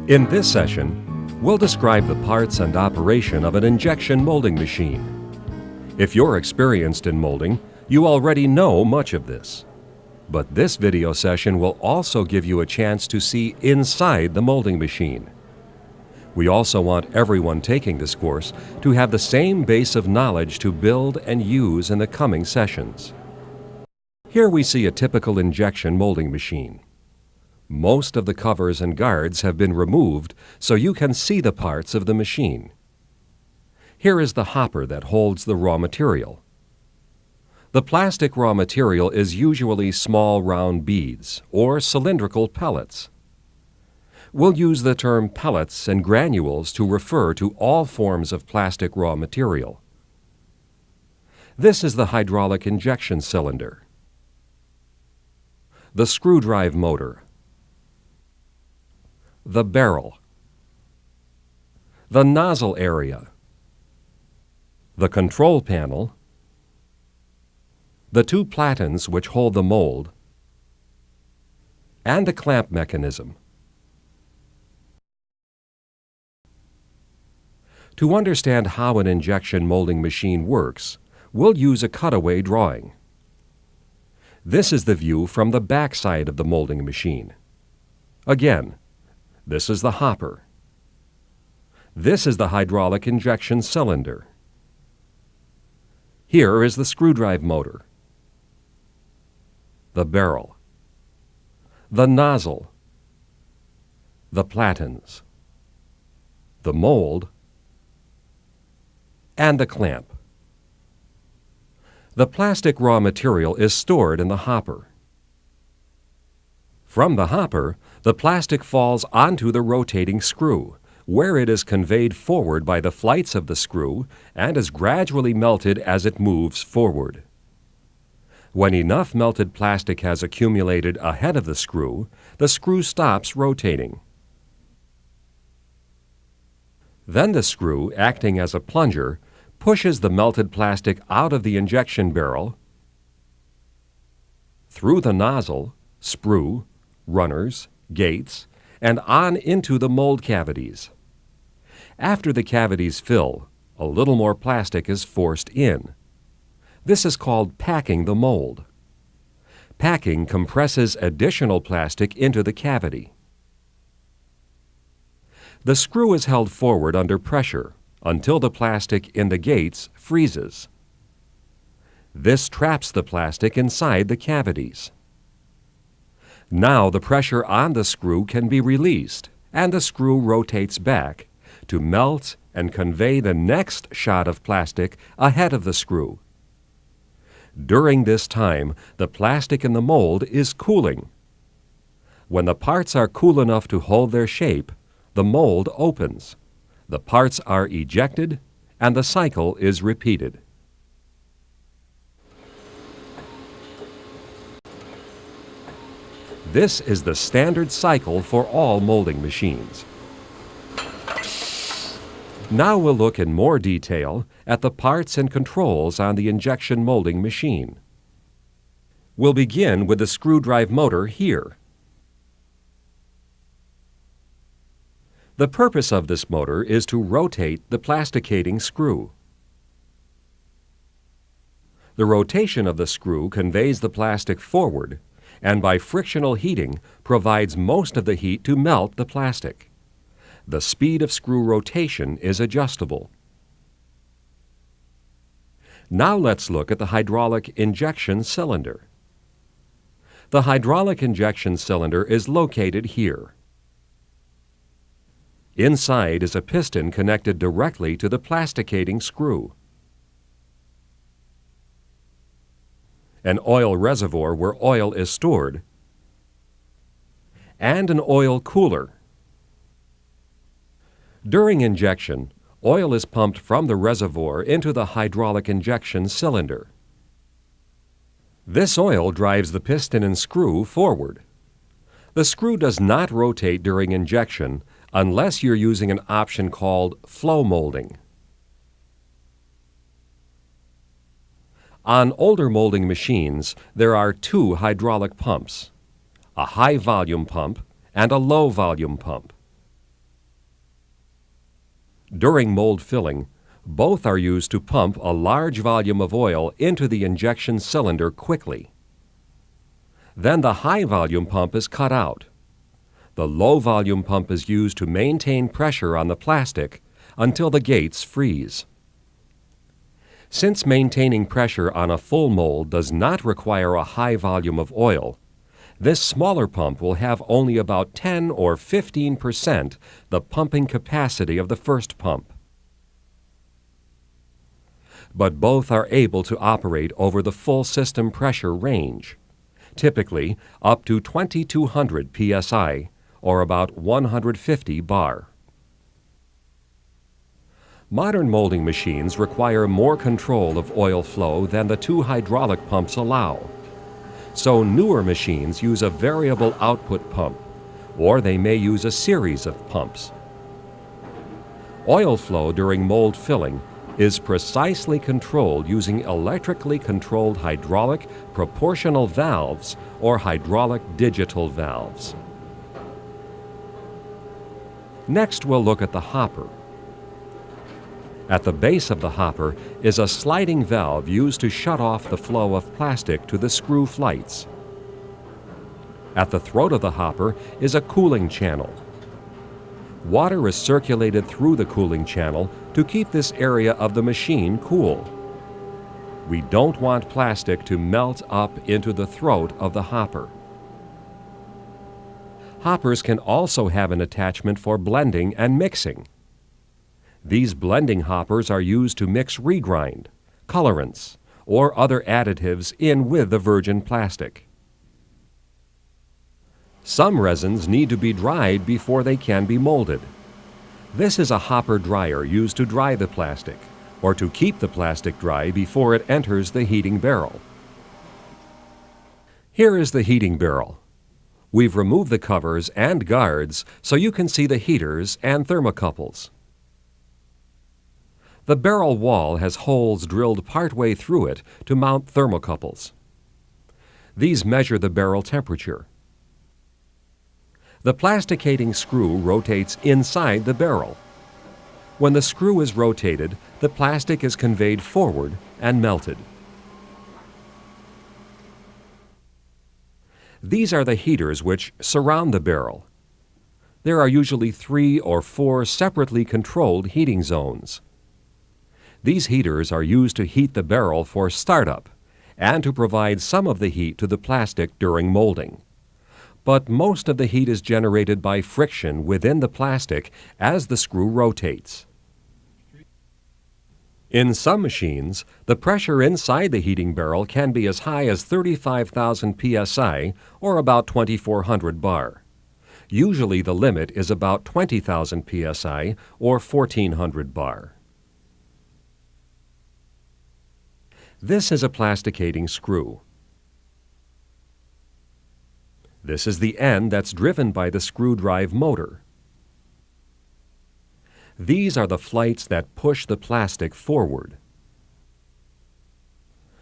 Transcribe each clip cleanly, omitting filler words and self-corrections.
In this session, we'll describe the parts and operation of an injection molding machine. If you're experienced in molding, you already know much of this. But this video session will also give you a chance to see inside the molding machine. We also want everyone taking this course to have the same base of knowledge to build and use in the coming sessions. Here we see a typical injection molding machine. Most of the covers and guards have been removed so you can see the parts of the machine. Here is the hopper that holds the raw material. The plastic raw material is usually small round beads or cylindrical pellets. We'll use the term pellets and granules to refer to all forms of plastic raw material. This is the hydraulic injection cylinder, the screw drive motor, the barrel, the nozzle area, the control panel, the two platens which hold the mold, and the clamp mechanism. To understand how an injection molding machine works, we'll use a cutaway drawing. This is the view from the back side of the molding machine. Again, this is the hopper. This is the hydraulic injection cylinder. Here is the screw drive motor, the barrel, the nozzle, the platens, the mold, and the clamp. The plastic raw material is stored in the hopper. From the hopper, the plastic falls onto the rotating screw, where it is conveyed forward by the flights of the screw and is gradually melted as it moves forward. When enough melted plastic has accumulated ahead of the screw stops rotating. Then the screw, acting as a plunger, pushes the melted plastic out of the injection barrel, through the nozzle, sprue, runners, gates, and on into the mold cavities. After the cavities fill, a little more plastic is forced in. This is called packing the mold. Packing compresses additional plastic into the cavity. The screw is held forward under pressure until the plastic in the gates freezes. This traps the plastic inside the cavities. Now the pressure on the screw can be released, and the screw rotates back to melt and convey the next shot of plastic ahead of the screw. During this time, the plastic in the mold is cooling. When the parts are cool enough to hold their shape, the mold opens. The parts are ejected, and the cycle is repeated. This is the standard cycle for all molding machines. Now we'll look in more detail at the parts and controls on the injection molding machine. We'll begin with the screw drive motor here. The purpose of this motor is to rotate the plasticating screw. The rotation of the screw conveys the plastic forward, and by frictional heating provides most of the heat to melt the plastic. The speed of screw rotation is adjustable. Now let's look at the hydraulic injection cylinder. The hydraulic injection cylinder is located here. Inside is a piston connected directly to the plasticating screw. An oil reservoir where oil is stored, and an oil cooler. During injection, oil is pumped from the reservoir into the hydraulic injection cylinder. This oil drives the piston and screw forward. The screw does not rotate during injection unless you're using an option called flow molding. On older molding machines, there are two hydraulic pumps, a high-volume pump and a low-volume pump. During mold filling, both are used to pump a large volume of oil into the injection cylinder quickly. Then the high volume pump is cut out. The low volume pump is used to maintain pressure on the plastic until the gates freeze. Since maintaining pressure on a full mold does not require a high volume of oil, this smaller pump will have only about 10 or 15% the pumping capacity of the first pump. But both are able to operate over the full system pressure range, typically up to 2200 psi, or about 150 bar. Modern molding machines require more control of oil flow than the two hydraulic pumps allow. So newer machines use a variable output pump, or they may use a series of pumps. Oil flow during mold filling is precisely controlled using electrically controlled hydraulic proportional valves or hydraulic digital valves. Next, we'll look at the hopper. At the base of the hopper is a sliding valve used to shut off the flow of plastic to the screw flights. At the throat of the hopper is a cooling channel. Water is circulated through the cooling channel to keep this area of the machine cool. We don't want plastic to melt up into the throat of the hopper. Hoppers can also have an attachment for blending and mixing. These blending hoppers are used to mix regrind, colorants, or other additives in with the virgin plastic. Some resins need to be dried before they can be molded. This is a hopper dryer used to dry the plastic, or to keep the plastic dry before it enters the heating barrel. Here is the heating barrel. We've removed the covers and guards so you can see the heaters and thermocouples. The barrel wall has holes drilled partway through it to mount thermocouples. These measure the barrel temperature. The plasticating screw rotates inside the barrel. When the screw is rotated, the plastic is conveyed forward and melted. These are the heaters which surround the barrel. There are usually 3 or 4 separately controlled heating zones. These heaters are used to heat the barrel for startup and to provide some of the heat to the plastic during molding. But most of the heat is generated by friction within the plastic as the screw rotates. In some machines, the pressure inside the heating barrel can be as high as 35,000 psi, or about 2,400 bar. Usually the limit is about 20,000 psi, or 1,400 bar. This is a plasticating screw. This is the end that's driven by the screw drive motor. These are the flights that push the plastic forward.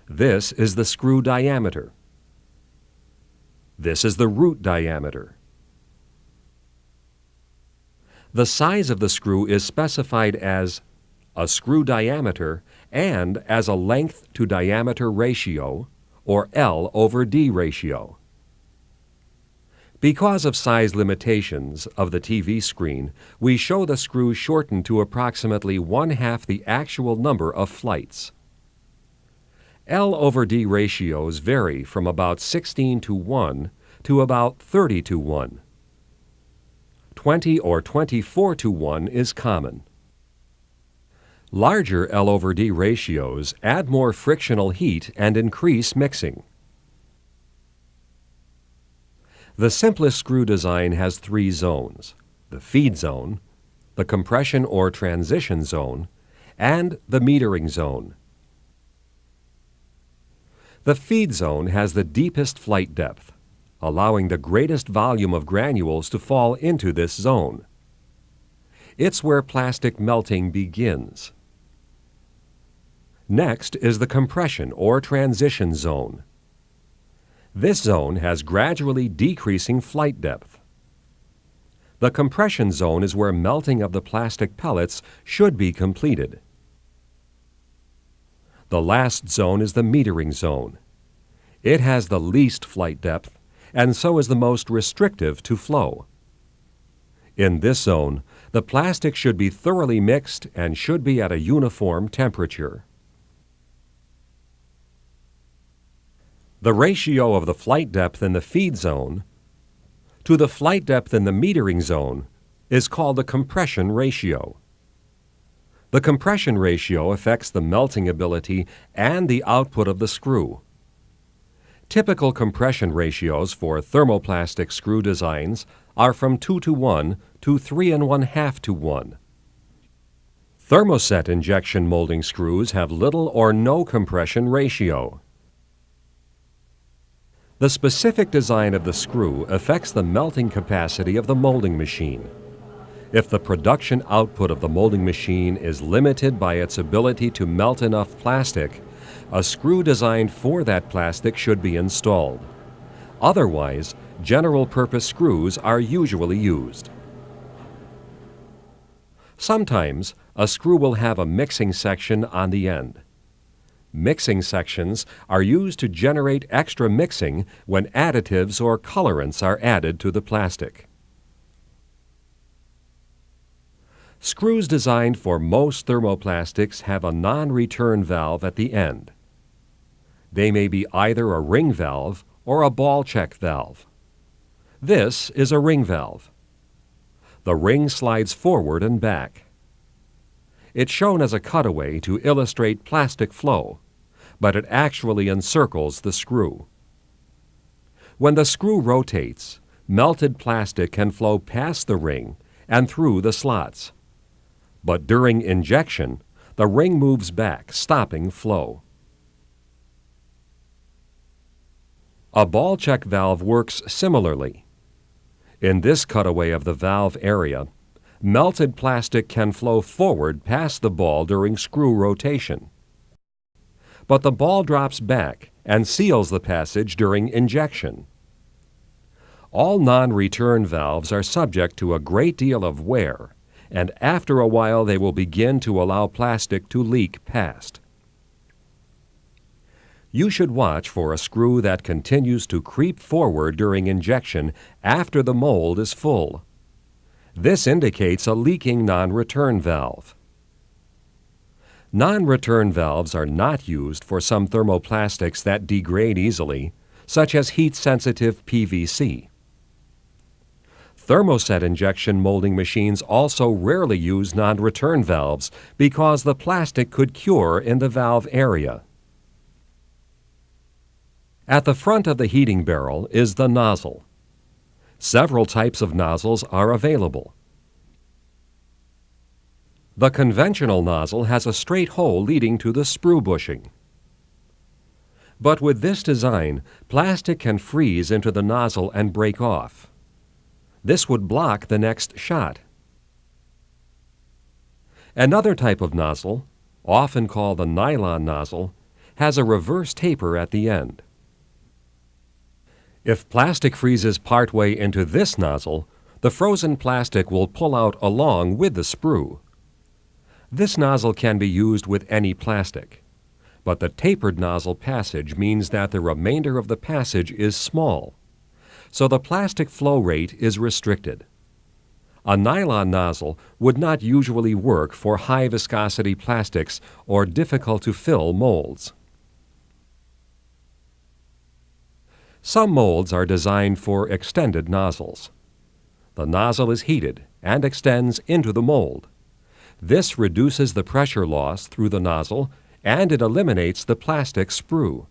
This is the screw diameter. This is the root diameter. The size of the screw is specified as a screw diameter and as a length to diameter ratio, or L/D ratio. Because of size limitations of the TV screen, we show the screw shortened to approximately 1/2 the actual number of flights. L/D ratios vary from about 16:1 to about 30:1. 20 or 24:1 is common. Larger L/D ratios add more frictional heat and increase mixing. The simplest screw design has 3 zones: the feed zone, the compression or transition zone, and the metering zone. The feed zone has the deepest flight depth, allowing the greatest volume of granules to fall into this zone. It's where plastic melting begins. Next is the compression or transition zone. This zone has gradually decreasing flight depth. The compression zone is where melting of the plastic pellets should be completed. The last zone is the metering zone. It has the least flight depth and so is the most restrictive to flow. In this zone, the plastic should be thoroughly mixed and should be at a uniform temperature. The ratio of the flight depth in the feed zone to the flight depth in the metering zone is called the compression ratio. The compression ratio affects the melting ability and the output of the screw. Typical compression ratios for thermoplastic screw designs are from 2:1 to 3.5:1. Thermoset injection molding screws have little or no compression ratio. The specific design of the screw affects the melting capacity of the molding machine. If the production output of the molding machine is limited by its ability to melt enough plastic, a screw designed for that plastic should be installed. Otherwise, general-purpose screws are usually used. Sometimes, a screw will have a mixing section on the end. Mixing sections are used to generate extra mixing when additives or colorants are added to the plastic. Screws designed for most thermoplastics have a non-return valve at the end. They may be either a ring valve or a ball check valve. This is a ring valve. The ring slides forward and back. It's shown as a cutaway to illustrate plastic flow, but it actually encircles the screw. When the screw rotates, melted plastic can flow past the ring and through the slots. But during injection, the ring moves back, stopping flow. A ball check valve works similarly. In this cutaway of the valve area, melted plastic can flow forward past the ball during screw rotation. But the ball drops back and seals the passage during injection. All non-return valves are subject to a great deal of wear, and after a while they will begin to allow plastic to leak past. You should watch for a screw that continues to creep forward during injection after the mold is full. This indicates a leaking non-return valve. Non-return valves are not used for some thermoplastics that degrade easily, such as heat-sensitive PVC. Thermoset injection molding machines also rarely use non-return valves because the plastic could cure in the valve area. At the front of the heating barrel is the nozzle. Several types of nozzles are available. The conventional nozzle has a straight hole leading to the sprue bushing. But with this design, plastic can freeze into the nozzle and break off. This would block the next shot. Another type of nozzle, often called the nylon nozzle, has a reverse taper at the end. If plastic freezes partway into this nozzle, the frozen plastic will pull out along with the sprue. This nozzle can be used with any plastic, but the tapered nozzle passage means that the remainder of the passage is small, so the plastic flow rate is restricted. A nylon nozzle would not usually work for high viscosity plastics or difficult to fill molds. Some molds are designed for extended nozzles. The nozzle is heated and extends into the mold. This reduces the pressure loss through the nozzle and it eliminates the plastic sprue.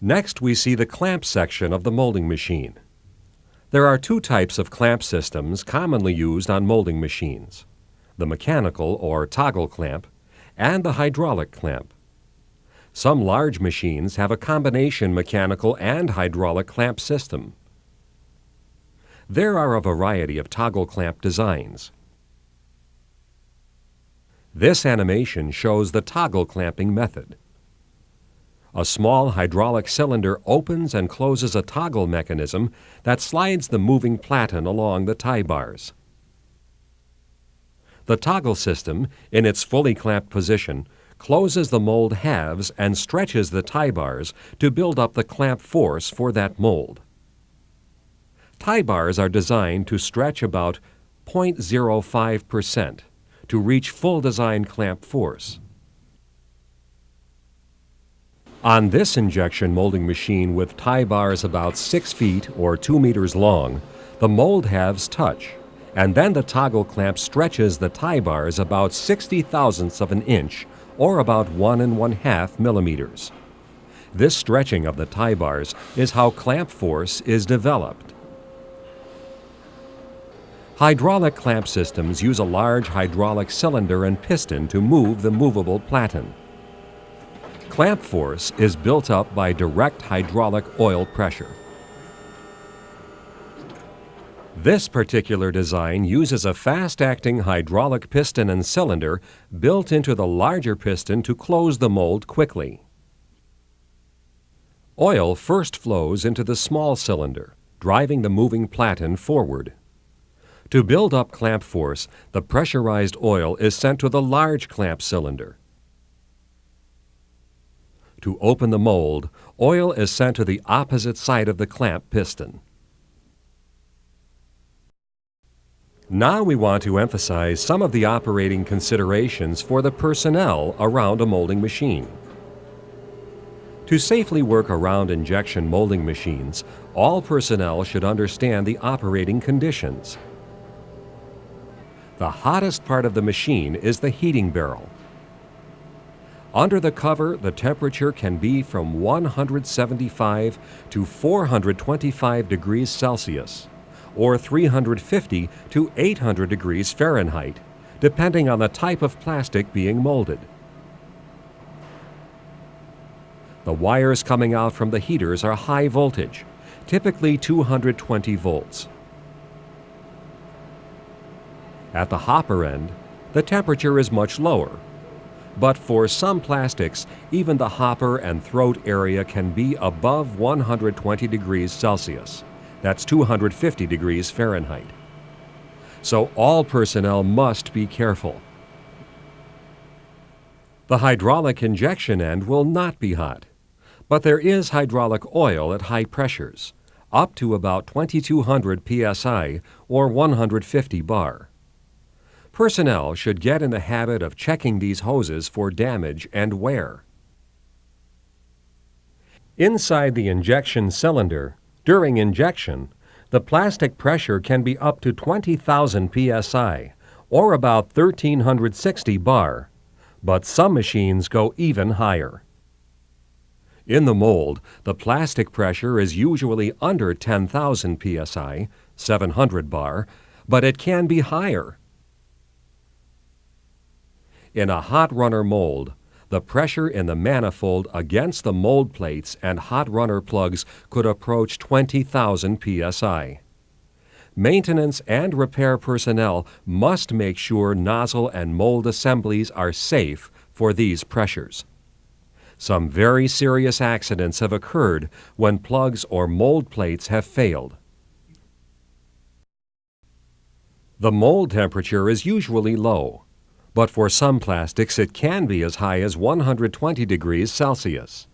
Next, we see the clamp section of the molding machine. There are two types of clamp systems commonly used on molding machines: the mechanical or toggle clamp and the hydraulic clamp. Some large machines have a combination mechanical and hydraulic clamp system. There are a variety of toggle clamp designs. This animation shows the toggle clamping method. A small hydraulic cylinder opens and closes a toggle mechanism that slides the moving platen along the tie bars. The toggle system, in its fully clamped position, closes the mold halves and stretches the tie bars to build up the clamp force for that mold. Tie bars are designed to stretch about 0.05% to reach full design clamp force. On this injection molding machine with tie bars about 6 feet or 2 meters long, the mold halves touch, and then the toggle clamp stretches the tie bars about 60 thousandths of an inch or about 1 1/2 millimeters. This stretching of the tie bars is how clamp force is developed. Hydraulic clamp systems use a large hydraulic cylinder and piston to move the movable platen. Clamp force is built up by direct hydraulic oil pressure. This particular design uses a fast-acting hydraulic piston and cylinder built into the larger piston to close the mold quickly. Oil first flows into the small cylinder, driving the moving platen forward. To build up clamp force, the pressurized oil is sent to the large clamp cylinder. To open the mold, oil is sent to the opposite side of the clamp piston. Now we want to emphasize some of the operating considerations for the personnel around a molding machine. To safely work around injection molding machines, all personnel should understand the operating conditions. The hottest part of the machine is the heating barrel. Under the cover, the temperature can be from 175 to 425 degrees Celsius, or 350 to 800 degrees Fahrenheit, depending on the type of plastic being molded. The wires coming out from the heaters are high voltage, typically 220 volts. At the hopper end, the temperature is much lower, but for some plastics, even the hopper and throat area can be above 120 degrees Celsius. That's 250 degrees Fahrenheit. So all personnel must be careful. The hydraulic injection end will not be hot, but there is hydraulic oil at high pressures, up to about 2200 psi or 150 bar. Personnel should get in the habit of checking these hoses for damage and wear. Inside the injection cylinder, during injection, the plastic pressure can be up to 20,000 psi, or about 1360 bar, but some machines go even higher. In the mold, the plastic pressure is usually under 10,000 psi, 700 bar, but it can be higher. In a hot runner mold, the pressure in the manifold against the mold plates and hot runner plugs could approach 20,000 psi. Maintenance and repair personnel must make sure nozzle and mold assemblies are safe for these pressures. Some very serious accidents have occurred when plugs or mold plates have failed. The mold temperature is usually low, but for some plastics it can be as high as 120 degrees Celsius.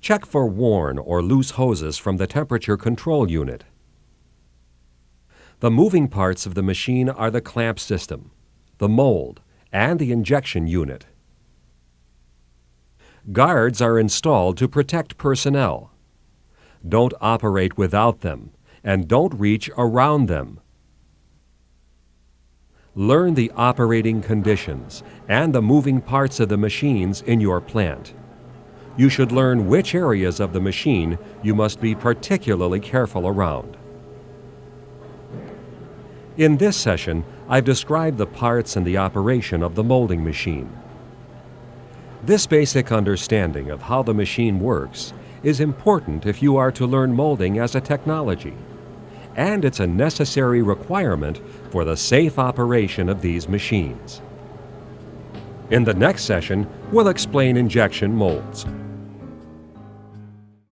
Check for worn or loose hoses from the temperature control unit. The moving parts of the machine are the clamp system, the mold, and the injection unit. Guards are installed to protect personnel. Don't operate without them, and don't reach around them. Learn the operating conditions and the moving parts of the machines in your plant. You should learn which areas of the machine you must be particularly careful around. In this session, I've described the parts and the operation of the molding machine. This basic understanding of how the machine works is important if you are to learn molding as a technology, and it's a necessary requirement for the safe operation of these machines. In the next session, we'll explain injection molds.